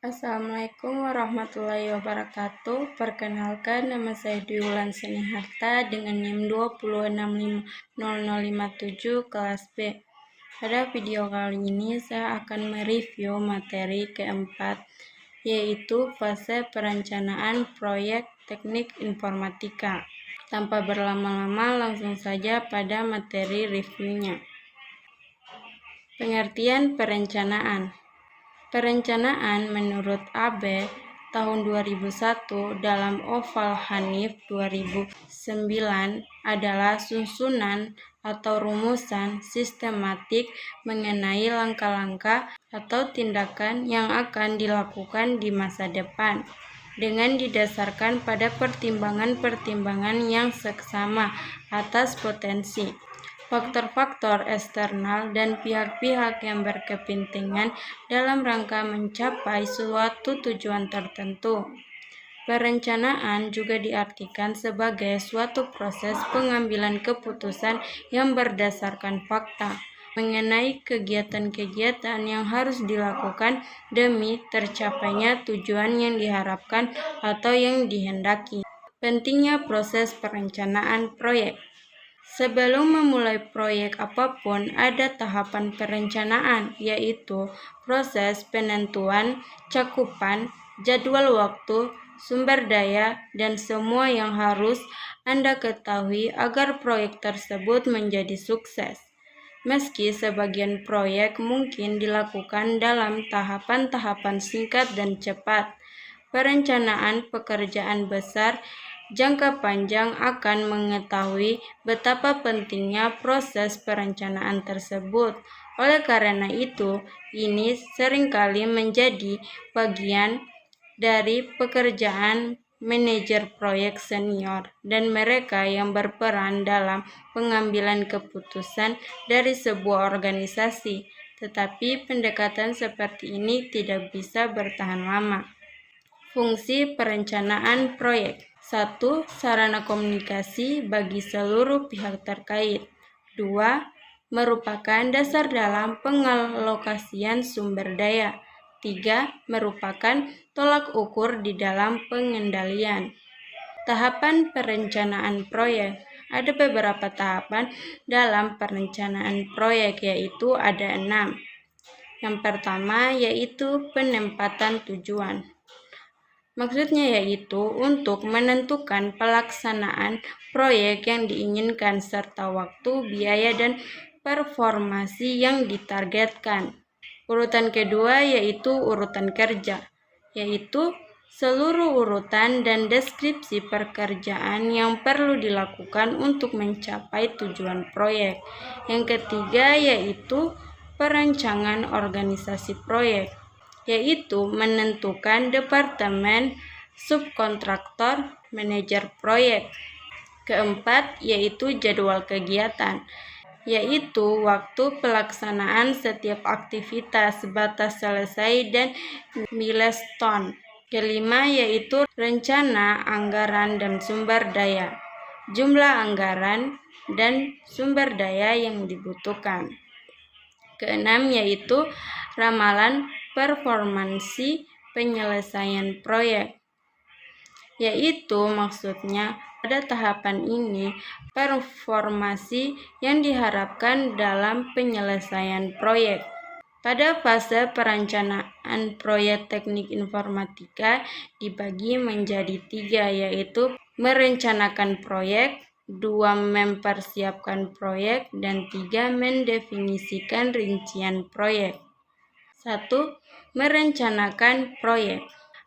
Assalamualaikum warahmatullahi wabarakatuh. Perkenalkan, nama saya Dwi Wulan Seniharta dengan NIM 2065057 kelas B. Pada video kali ini saya akan mereview materi keempat, yaitu fase perencanaan proyek teknik informatika. Tanpa berlama-lama, langsung saja pada materi reviewnya. Pengertian perencanaan. Perencanaan menurut AB tahun 2001 dalam Oval Hanif 2009 adalah susunan atau rumusan sistematik mengenai langkah-langkah atau tindakan yang akan dilakukan di masa depan dengan didasarkan pada pertimbangan-pertimbangan yang seksama atas potensi, faktor-faktor eksternal dan pihak-pihak yang berkepentingan dalam rangka mencapai suatu tujuan tertentu. Perencanaan juga diartikan sebagai suatu proses pengambilan keputusan yang berdasarkan fakta mengenai kegiatan-kegiatan yang harus dilakukan demi tercapainya tujuan yang diharapkan atau yang dihendaki. Pentingnya proses perencanaan proyek. Sebelum memulai proyek apapun, ada tahapan perencanaan, yaitu proses penentuan, cakupan, jadwal waktu, sumber daya, dan semua yang harus Anda ketahui agar proyek tersebut menjadi sukses. Meski sebagian proyek mungkin dilakukan dalam tahapan-tahapan singkat dan cepat, perencanaan pekerjaan besar jangka panjang akan mengetahui betapa pentingnya proses perencanaan tersebut. Oleh karena itu, ini seringkali menjadi bagian dari pekerjaan manajer proyek senior dan mereka yang berperan dalam pengambilan keputusan dari sebuah organisasi. Tetapi pendekatan seperti ini tidak bisa bertahan lama. Fungsi perencanaan proyek. 1. Sarana komunikasi bagi seluruh pihak terkait. 2. Merupakan dasar dalam pengalokasian sumber daya. 3. Merupakan tolak ukur di dalam pengendalian. Tahapan perencanaan proyek. Ada beberapa tahapan dalam perencanaan proyek, yaitu ada 6. Yang pertama yaitu penempatan tujuan. Maksudnya yaitu untuk menentukan pelaksanaan proyek yang diinginkan serta waktu, biaya, dan performasi yang ditargetkan. Urutan kedua yaitu urutan kerja, yaitu seluruh urutan dan deskripsi pekerjaan yang perlu dilakukan untuk mencapai tujuan proyek. Yang ketiga yaitu perancangan organisasi proyek, yaitu menentukan departemen, subkontraktor, manajer proyek. Keempat yaitu jadwal kegiatan, yaitu waktu pelaksanaan setiap aktivitas, batas selesai, dan milestone. Kelima yaitu rencana, anggaran, dan sumber daya, jumlah anggaran dan sumber daya yang dibutuhkan. Keenam yaitu ramalan performansi penyelesaian proyek, yaitu maksudnya pada tahapan ini performasi yang diharapkan dalam penyelesaian proyek. Pada fase perencanaan proyek teknik informatika dibagi menjadi 3, yaitu merencanakan proyek, 2. mempersiapkan proyek, dan 3. mendefinisikan rincian proyek. 1. Merencanakan proyek.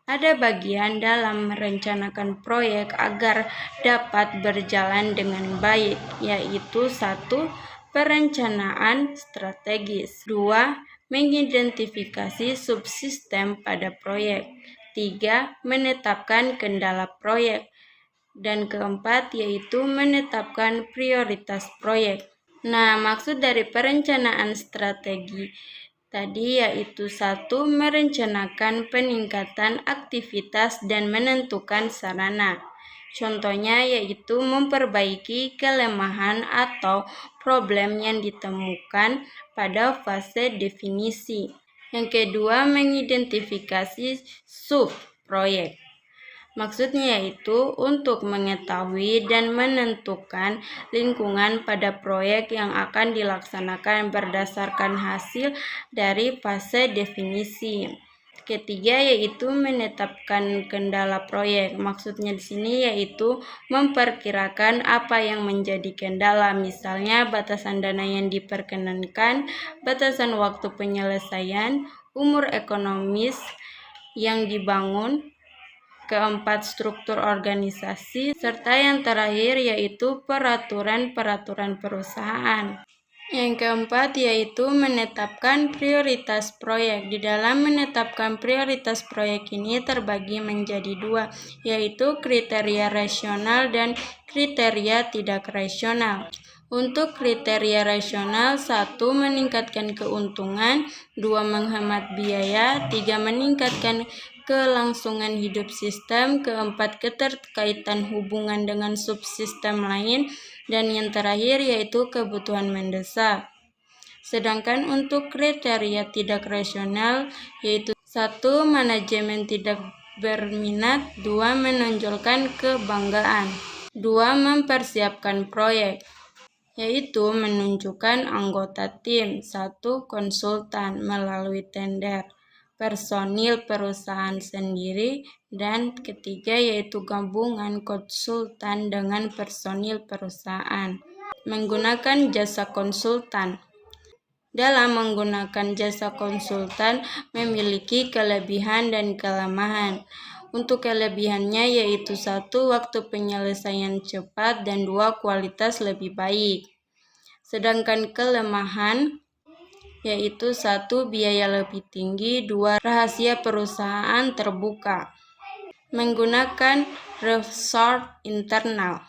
Ada bagian dalam merencanakan proyek agar dapat berjalan dengan baik, yaitu 1. Perencanaan strategis, 2. Mengidentifikasi subsistem pada proyek, 3. Menetapkan kendala proyek, dan keempat yaitu menetapkan prioritas proyek. Nah, maksud dari perencanaan strategi tadi yaitu 1. Merencanakan peningkatan aktivitas dan menentukan sarana. Contohnya yaitu memperbaiki kelemahan atau problem yang ditemukan pada fase definisi. Yang kedua, mengidentifikasi sub-proyek. Maksudnya yaitu untuk mengetahui dan menentukan lingkungan pada proyek yang akan dilaksanakan berdasarkan hasil dari fase definisi. Ketiga yaitu menetapkan kendala proyek. Maksudnya di sini yaitu memperkirakan apa yang menjadi kendala, misalnya batasan dana yang diperkenankan, batasan waktu penyelesaian, umur ekonomis yang dibangun. Keempat, struktur organisasi, serta yang terakhir yaitu peraturan-peraturan perusahaan. Yang keempat yaitu menetapkan prioritas proyek. Di dalam menetapkan prioritas proyek ini terbagi menjadi dua, yaitu kriteria rasional dan kriteria tidak rasional. Untuk kriteria rasional, 1. Meningkatkan keuntungan, 2. Menghemat biaya, 3. Meningkatkan kelangsungan hidup sistem, 4. Keterkaitan hubungan dengan subsistem lain, dan yang terakhir yaitu kebutuhan mendesak. Sedangkan untuk kriteria tidak rasional yaitu 1. Manajemen tidak berminat, 2. Menonjolkan kebanggaan, 2. Mempersiapkan proyek yaitu menunjukkan anggota tim, 1. Konsultan melalui tender, personil perusahaan sendiri, dan ketiga yaitu gabungan konsultan dengan personil perusahaan. Menggunakan jasa konsultan. Dalam menggunakan jasa konsultan memiliki kelebihan dan kelemahan. Untuk kelebihannya yaitu 1. Waktu penyelesaian cepat, dan 2. Kualitas lebih baik. Sedangkan kelemahan yaitu 1. Biaya lebih tinggi, 2. Rahasia perusahaan terbuka. Menggunakan resource internal.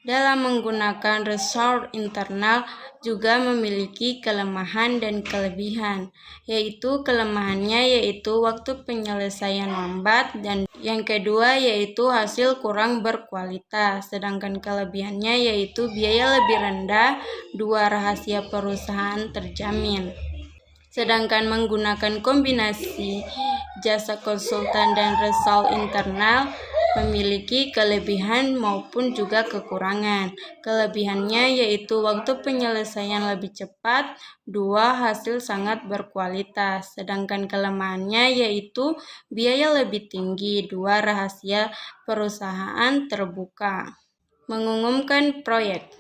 Dalam menggunakan resource internal juga memiliki kelemahan dan kelebihan, yaitu kelemahannya yaitu waktu penyelesaian lambat, dan yang kedua yaitu hasil kurang berkualitas. Sedangkan kelebihannya yaitu biaya lebih rendah, 2. Rahasia perusahaan terjamin. Sedangkan menggunakan kombinasi jasa konsultan dan resource internal memiliki kelebihan maupun juga kekurangan. Kelebihannya yaitu waktu penyelesaian lebih cepat, 2. Hasil sangat berkualitas. Sedangkan kelemahannya yaitu biaya lebih tinggi, 2. Rahasia perusahaan terbuka. Mengumumkan proyek.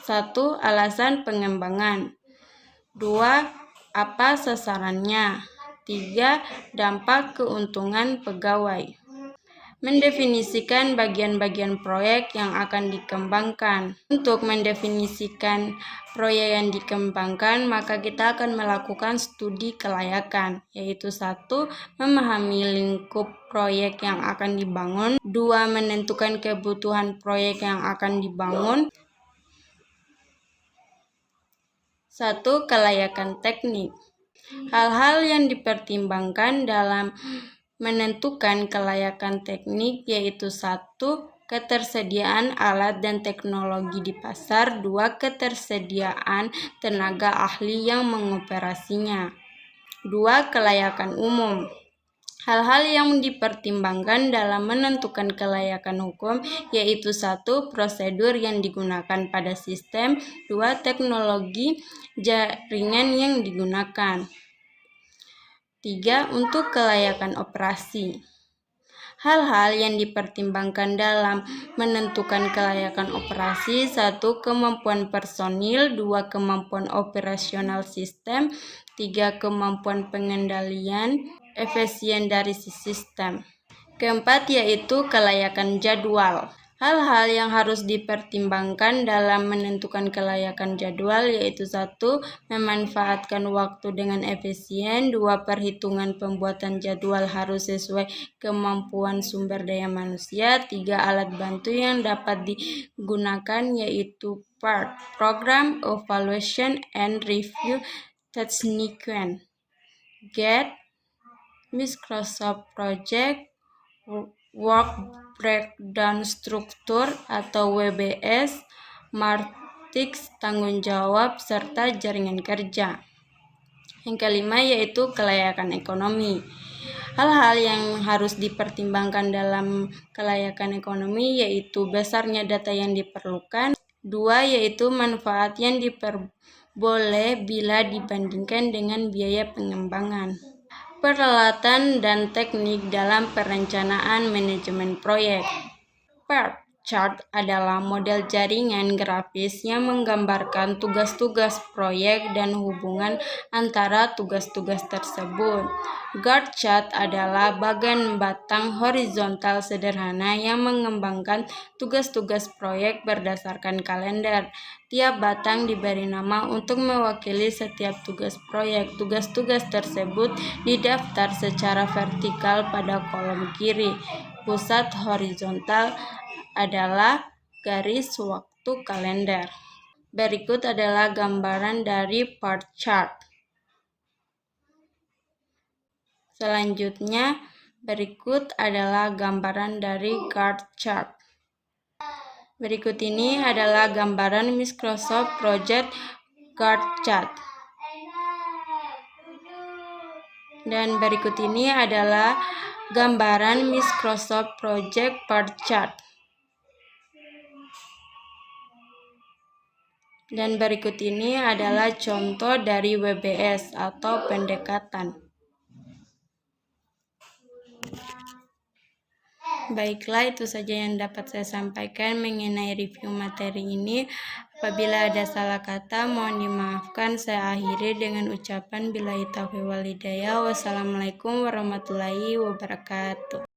1. Alasan pengembangan, 2. Apa sasarannya, 3. Dampak keuntungan pegawai. Mendefinisikan bagian-bagian proyek yang akan dikembangkan. Untuk mendefinisikan proyek yang dikembangkan, maka kita akan melakukan studi kelayakan, yaitu 1. Memahami lingkup proyek yang akan dibangun, 2. Menentukan kebutuhan proyek yang akan dibangun. 1. Kelayakan teknik. Hal-hal yang dipertimbangkan dalam menentukan kelayakan teknik yaitu 1. Ketersediaan alat dan teknologi di pasar, 2. Ketersediaan tenaga ahli yang mengoperasinya, 2. Kelayakan umum. Hal-hal yang dipertimbangkan dalam menentukan kelayakan hukum yaitu 1. Prosedur yang digunakan pada sistem, 2. Teknologi jaringan yang digunakan, 3. Untuk kelayakan operasi. Hal-hal yang dipertimbangkan dalam menentukan kelayakan operasi 1. Kemampuan personil, 2. Kemampuan operasional sistem, 3. Kemampuan pengendalian efisien dari sistem. Keempat yaitu kelayakan jadwal. Hal-hal yang harus dipertimbangkan dalam menentukan kelayakan jadwal yaitu 1. Memanfaatkan waktu dengan efisien, 2. Perhitungan pembuatan jadwal harus sesuai kemampuan sumber daya manusia, 3. Alat bantu yang dapat digunakan yaitu PERT, Program Evaluation and Review Technique, GET, Microsoft Project, Work Breakdown Structure atau WBS, Matrix tanggung jawab, serta jaringan kerja. Yang kelima yaitu kelayakan ekonomi. Hal-hal yang harus dipertimbangkan dalam kelayakan ekonomi yaitu besarnya data yang diperlukan. 2 yaitu manfaat yang diperboleh bila dibandingkan dengan biaya pengembangan. Peralatan dan teknik dalam perencanaan manajemen proyek. PERT chart adalah model jaringan grafis yang menggambarkan tugas-tugas proyek dan hubungan antara tugas-tugas tersebut. Gantt chart adalah bagan batang horizontal sederhana yang mengembangkan tugas-tugas proyek berdasarkan kalender. Tiap batang diberi nama untuk mewakili setiap tugas proyek. Tugas-tugas tersebut didaftar secara vertikal pada kolom kiri. Pusat horizontal adalah garis waktu kalender. Berikut adalah gambaran dari PERT chart. Selanjutnya, berikut adalah gambaran dari Gantt chart. Berikut ini adalah gambaran Microsoft Project Gantt chart. Dan berikut ini adalah gambaran Microsoft Project PERT chart. Dan berikut ini adalah contoh dari WBS atau pendekatan. Baiklah, itu saja yang dapat saya sampaikan mengenai review materi ini. Apabila ada salah kata, mohon dimaafkan. Saya akhiri dengan ucapan billahi taufiq wal hidayah. Wassalamualaikum warahmatullahi wabarakatuh.